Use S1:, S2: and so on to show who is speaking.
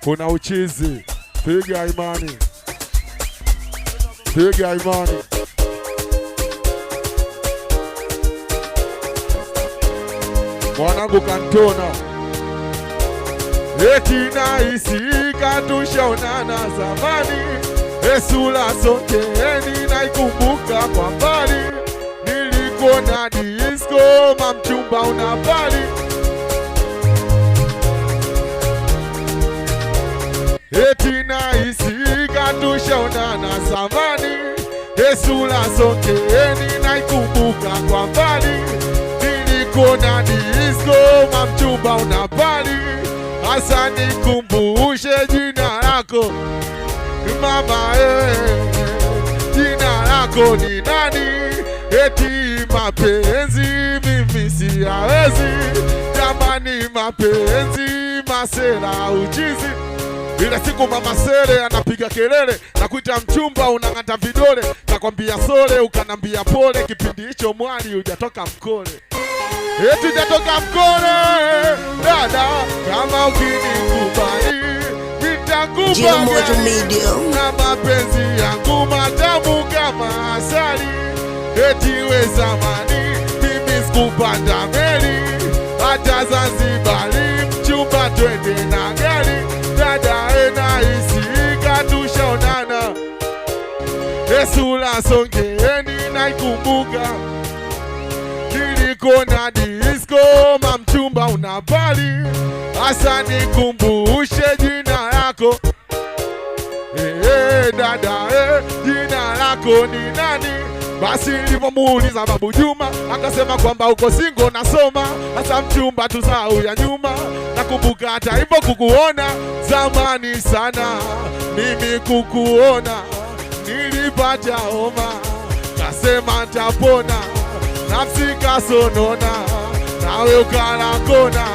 S1: kuna uchizi. Piga imani, piga imani. Mwanangu Kantona, eti nahisi katushaonana zamani, esula sokeni naikumbuka kwa mbali, nilikuona disco mamchumba unapali, eti nahisi katushaonana zamani, esula sokeni naikumbuka kwa mbali, nilikuona disco mamchumba unapali. Asa nikumbushe jina lako mama, jina lako ni nani? Eti mapenzi mimi siyawezi, jamani mapenzi masela uchizi. Ile siku mama Sele anapiga kelele na kuita mchumba unang'ata vidole, nakwambia sole ukanambia pole, kipindi hicho mwali hujatoka mkole. Eti hujatoka mkole dada, kama ukinikubali nitakupa na mapenzi yangu matamu kama asali. Eti we zamani mimi sikupanda meli hata Zanzibari, mchumba twende na gari. Dada nahisi katushaonana, esula songeni naikumbuka, nilikona disco mamchumba unapali. Asa nikumbushe jina lako dada, jina lako ni nani? Basi nilipomuuliza Babu Juma akasema kwamba uko single nasoma, hasa mchumba tusahau ya nyuma. Nakumbuka hata hivyo kukuona zamani sana, mimi kukuona nilipata homa, kasema ntapona, nafsi kasonona, nawe ukala kona.